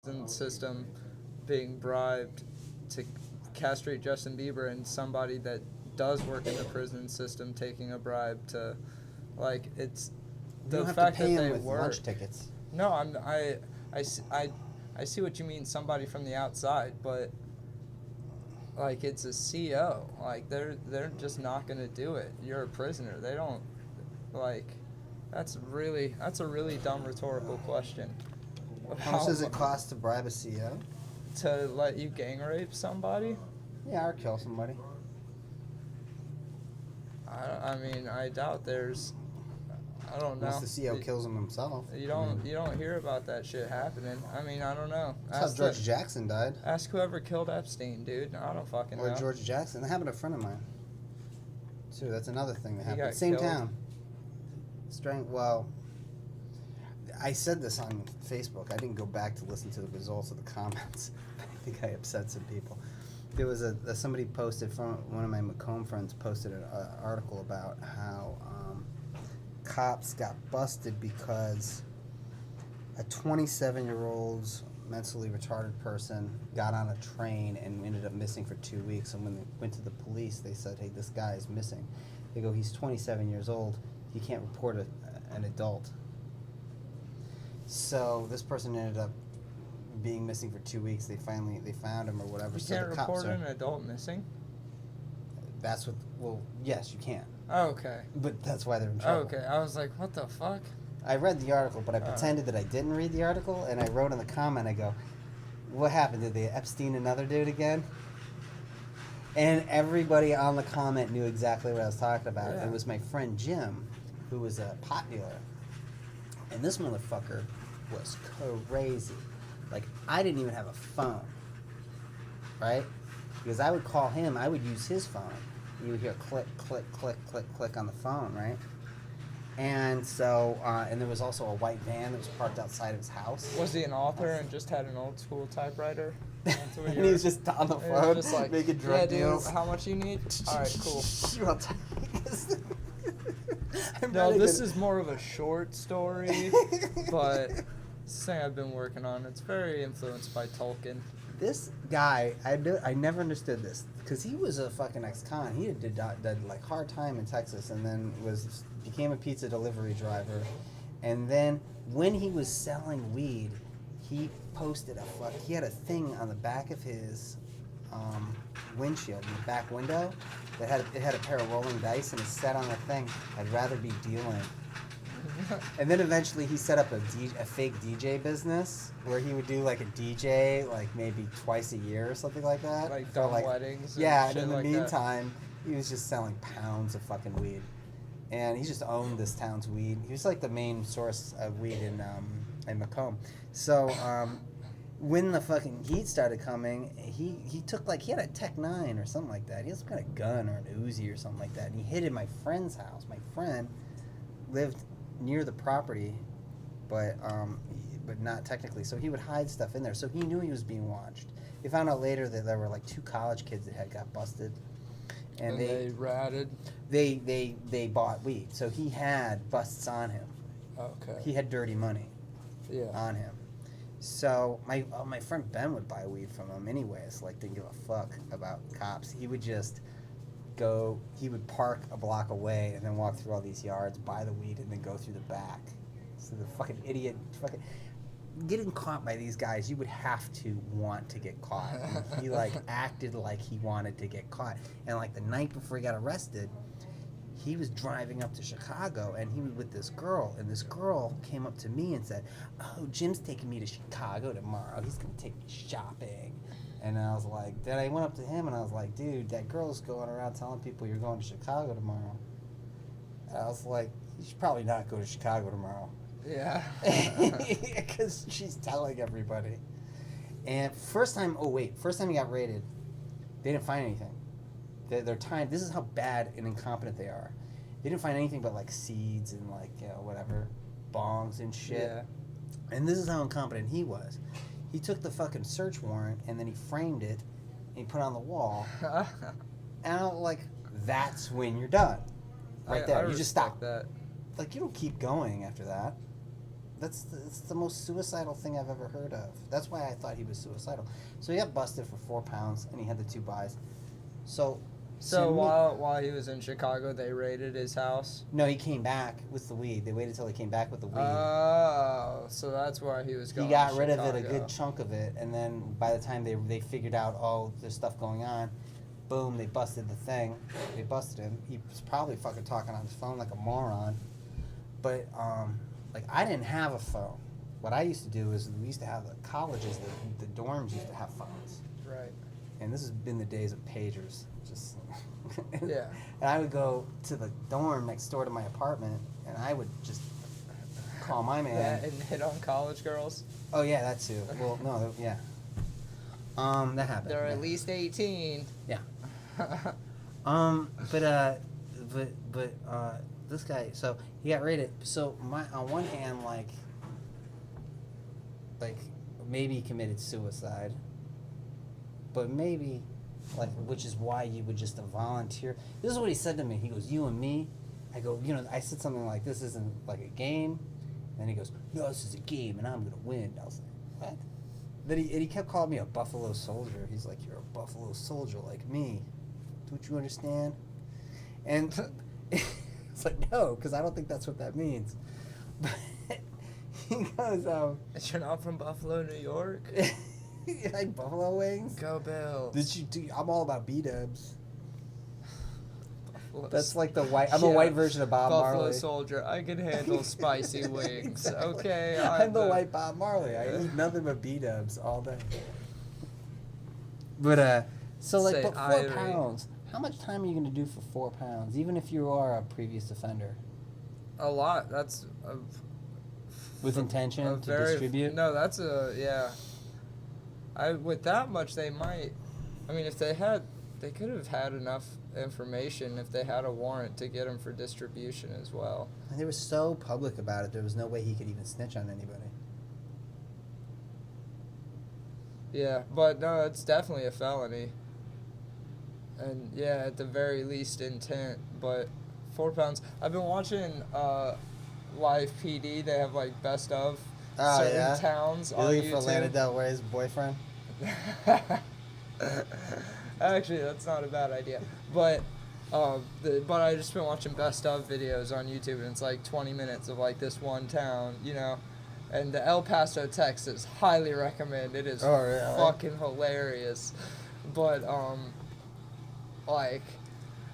prison system being bribed to castrate Justin Bieber, and somebody that does work in the prison system taking a bribe to, like, it's You the don't have fact to pay that him they with work. lunch tickets. No, I see what you mean, somebody from the outside, but like, it's a CO. Like, they're just not gonna do it. You're a prisoner. They don't, like, that's a really dumb rhetorical question. How much does it cost to bribe a CO? To let you gang rape somebody? Yeah, or kill somebody. I mean, I doubt there's, I don't know. Unless the CO kills him himself. You don't hear about that shit happening. I mean, I don't know. That's how George Jackson died. Ask whoever killed Epstein, dude. I don't fucking know. Or George Jackson. That happened to a friend of mine. Too. That's another thing that He happened. got Same killed? town. Well, I said this on Facebook. I didn't go back to listen to the results of the comments. I think I upset some people. There was somebody posted from one of my Macomb friends posted an article about how cops got busted because a 27-year-old mentally retarded person got on a train and ended up missing for 2 weeks. And when they went to the police, they said, "Hey, this guy is missing." They go, "He's 27 years old. You can't report an adult." So this person ended up being missing for 2 weeks. They found him or whatever. You so can't the cops report an adult missing? That's what. Well, yes, you can. Oh, okay. But that's why they're in Oh, trouble. okay. I was like, what the fuck? I read the article, but I pretended that I didn't read the article, and I wrote in the comment, I go, "What happened? Did they Epstein another dude again?" And everybody on the comment knew exactly what I was talking about. Yeah. It was my friend Jim, who was a pot dealer. And this motherfucker was crazy. Like, I didn't even have a phone, right? Because I would call him, I would use his phone. You would hear click, click, click, click, click on the phone, right? And so, and there was also a white van that was parked outside of his house. Was he an author and just had an old school typewriter? And he was just on the phone, just like, making drug deals. Dude, how much you need? All right, cool. No, this is more of a short story, but it's a thing I've been working on. It's very influenced by Tolkien. This guy, I never understood this, because he was a fucking ex-con. He did like hard time in Texas, and then became a pizza delivery driver, and then when he was selling weed, he posted he had a thing on the back of his windshield, in the back window, that had a pair of rolling dice, and it said on the thing, "I'd rather be dealing." And then eventually he set up a fake DJ business where he would do like a DJ like maybe twice a year or something like that. Like dumb weddings. Yeah, and and in the like meantime, he was just selling pounds of fucking weed. And he just owned this town's weed. He was like the main source of weed in Macomb. So when the fucking heat started coming, he took he had a Tech 9 or something like that. He had some kind of gun or an Uzi or something like that. And he hid in my friend's house. My friend lived near the property, but not technically. So he would hide stuff in there. So he knew he was being watched. They found out later that there were like 2 college kids that had got busted, and they ratted. They bought weed. So he had busts on him. Okay. He had dirty money. Yeah. On him. So my friend Ben would buy weed from him anyways. Like, didn't give a fuck about cops. He would just go. He would park a block away and then walk through all these yards, buy the weed, and then go through the back. So the fucking idiot, getting caught by these guys, you would have to want to get caught. And he acted like he wanted to get caught. And like the night before he got arrested, he was driving up to Chicago, and he was with this girl, and this girl came up to me and said, "Oh, Jim's taking me to Chicago tomorrow. He's going to take me shopping." And I was like, then I went up to him, and I was like, "Dude, that girl's going around telling people you're going to Chicago tomorrow." And I was like, "You should probably not go to Chicago tomorrow." Yeah. Because she's telling everybody. And first time he got raided, they didn't find anything. Their time, this is how bad and incompetent they are. They didn't find anything but like seeds and whatever, bongs and shit. Yeah. And this is how incompetent he was. He took the fucking search warrant and then he framed it and he put it on the wall. And I'm like, that's when you're done. Right there. You just stop. That. Like, you don't keep going after that. it's the most suicidal thing I've ever heard of. That's why I thought he was suicidal. So he got busted for 4 pounds, and he had the 2 buys. So So while he was in Chicago, they raided his house. no, he came back with the weed. They waited till he came back with the weed. Oh, so that's why he was going. He got to rid of Chicago. it, a good chunk of it, and then by the time they figured out, oh, there's stuff going on, boom, they busted the thing. They busted him. He was probably fucking talking on his phone like a moron. But like I didn't have a phone. What I used to do is we used to have the colleges, the dorms used to have phones. Right. And this has been the days of pagers. Just Yeah. And I would go to the dorm next door to my apartment, and I would just call my man. Yeah, and hit on college girls. Oh yeah, that too. Well, no, yeah. That happened. They're yeah. at least 18. Yeah. But this guy, so he got raided. So on one hand, like maybe he committed suicide, but maybe, like, which is why you would just volunteer. This is what he said to me. He goes, "You and me." I go, I said something like, "This isn't like a game," and he goes, "No, this is a game, and I'm gonna win." I was like, "What?" Then he kept calling me a Buffalo Soldier. He's like, "You're a Buffalo Soldier like me. Don't you understand?" And it's like, no, because I don't think that's what that means. But he goes, You're not from Buffalo, New York? You like buffalo wings? Go Bills. I'm all about B-dubs. Buffalo. That's like the white. I'm a white version of Bob Buffalo Marley. Soldier. I can handle spicy wings. Exactly. Okay. I'm the white Bob Marley. I eat nothing but B-dubs all day. But so like, Say but 4 Irie. pounds. How much time are you going to do for 4 pounds, even if you are a previous offender? A lot. That's With intention a to very, distribute? No, that's yeah. With that much, they might. I mean, if they could have had enough information if they had a warrant to get him for distribution as well. And they were so public about it, there was no way he could even snitch on anybody. Yeah, but no, it's definitely a felony. And yeah, at the very least intent, but 4 pounds. I've been watching Live PD. They have like best of certain towns on Really, for YouTube. Lana Del Rey's boyfriend? Actually, that's not a bad idea. But but I just been watching best of videos on YouTube, and it's like 20 minutes of like this one town, And the El Paso, Texas, highly recommend. It is fucking hilarious. But like,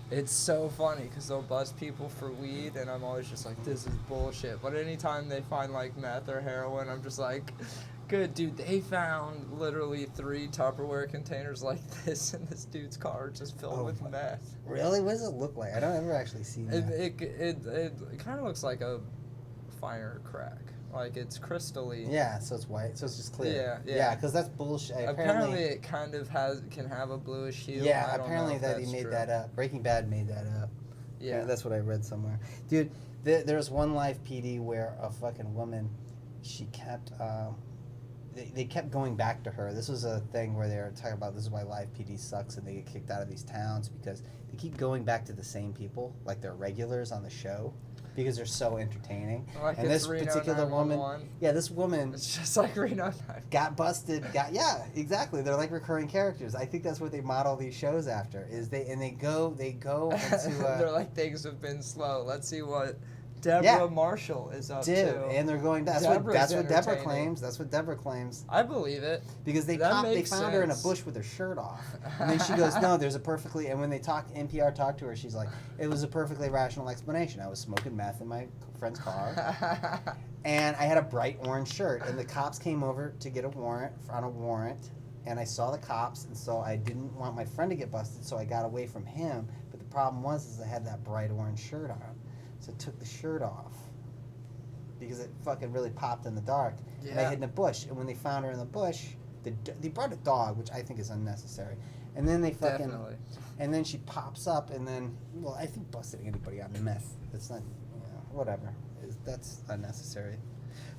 it's so funny because they'll bust people for weed, and I'm always just like, this is bullshit. But anytime they find like meth or heroin, I'm just like, good, dude. They found literally 3 Tupperware containers like this in this dude's car, just filled with meth. Really? What does it look like? I don't ever actually see that. It kind of looks like a finer crack. Like, it's crystally. Yeah, so it's white, so it's just clear. Yeah. Yeah, because that's bullshit. Apparently, it kind of can have a bluish hue. Yeah, I don't apparently know if that he that's made true. that up. Breaking Bad made that up. Yeah. That's what I read somewhere. Dude, there's one live PD where a fucking woman, she kept, they kept going back to her. This was a thing where they were talking about this is why live PD sucks and they get kicked out of these towns because they keep going back to the same people, like they're regulars on the show. Because they're so entertaining. Like And it's this Reno particular woman, 911. this woman It's just like Reno 9. got busted. Yeah, exactly. They're like recurring characters. I think that's what they model these shows after. They go into. They're like, things have been slow. Let's see what Deborah Marshall is up to. And they're going. That's what Deborah entertaining. claims. That's what Deborah claims. I believe it. Because they That found makes her in a sense. bush with her shirt off, and then she goes, "No, there's a perfectly." And when NPR talked to her, she's like, "It was a perfectly rational explanation. I was smoking meth in my friend's car, and I had a bright orange shirt, and the cops came over to get a warrant on a warrant, and I saw the cops, and so I didn't want my friend to get busted, so I got away from him. But the problem was I had that bright orange shirt on, so I took the shirt off." Because it fucking really popped in the dark. Yeah. And they hid in a bush. And when they found her in the bush, they brought a dog, which I think is unnecessary. And then they fucking... Definitely. And then she pops up and then... Well, I think busting anybody on meth. That's not... whatever. That's unnecessary.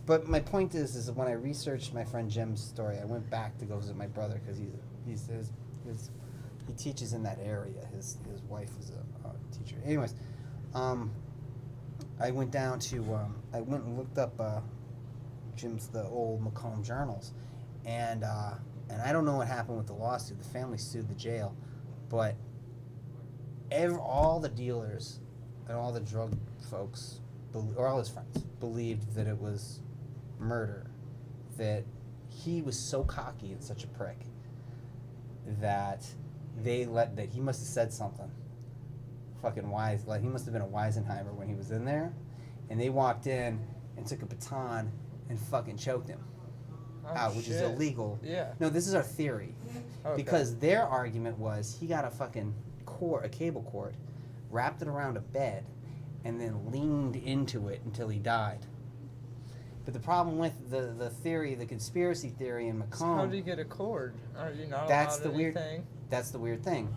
But my point is when I researched my friend Jim's story, I went back to go visit my brother because he teaches in that area. His wife is a teacher. Anyways, I went down to, I went and looked up Jim's the old Macomb journals, and I don't know what happened with the lawsuit. The family sued the jail, but all the dealers and all the drug folks, or all his friends, believed that it was murder. That he was so cocky and such a prick that that he must have said something fucking wise. Like, he must have been a Weisenheimer when he was in there, and they walked in and took a baton and fucking choked him out, which is illegal. Yeah. No, this is our theory. Okay. Because their argument was he got a fucking cord, a cable cord, wrapped it around a bed, and then leaned into it until he died. But the problem with the theory, the conspiracy theory in Macomb... So how do you get a cord? Are you not that's allowed the weird. anything? That's the weird thing.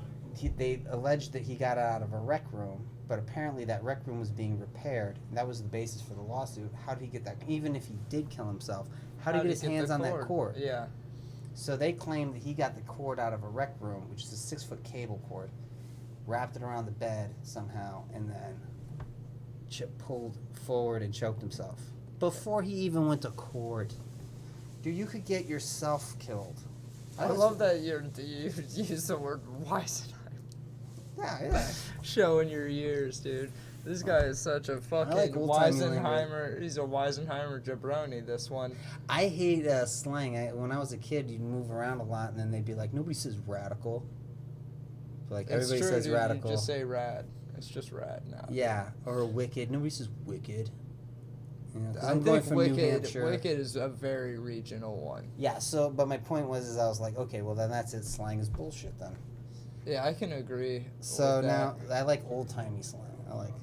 They alleged that he got it out of a rec room, but apparently that rec room was being repaired. And that was the basis for the lawsuit. How did he get that? Even if he did kill himself, how did he get his hands on that cord? Yeah. So they claim that he got the cord out of a rec room, which is a 6-foot cable cord, wrapped it around the bed somehow, and then pulled forward and choked himself. Before he even went to court. Dude, you could get yourself killed. I love that you use the word Weisenheimer. Yeah. Showing your years, dude. This guy is such a fucking like old-timey Weisenheimer. He's a Weisenheimer jabroni, this one. I hate slang. When I was a kid, you'd move around a lot, and then they'd be like, nobody says radical. But like, It's everybody true, says dude. radical. You just say rad. It's just rad now. Yeah, or wicked. Nobody says wicked. You know, 'cause I I'm going think from New Wicked Hampshire. is a very regional one. Yeah, but my point was, I was like, okay, well then that's it. Slang is bullshit then. Yeah, I can agree. So with now, that. I like old-timey slang. I like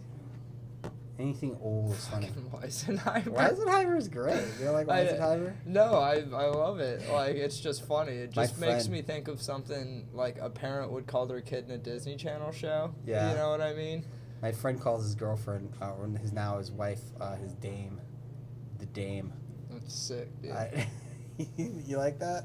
anything old is funny. Weisenheimer. Weisenheimer is great. You like Weisenheimer? No, I love it. Like, it's just funny. It just My makes friend- me think of something like a parent would call their kid in a Disney Channel show. Yeah. You know what I mean? My friend calls his girlfriend, or his wife, his dame. The dame. That's sick, dude. You like that?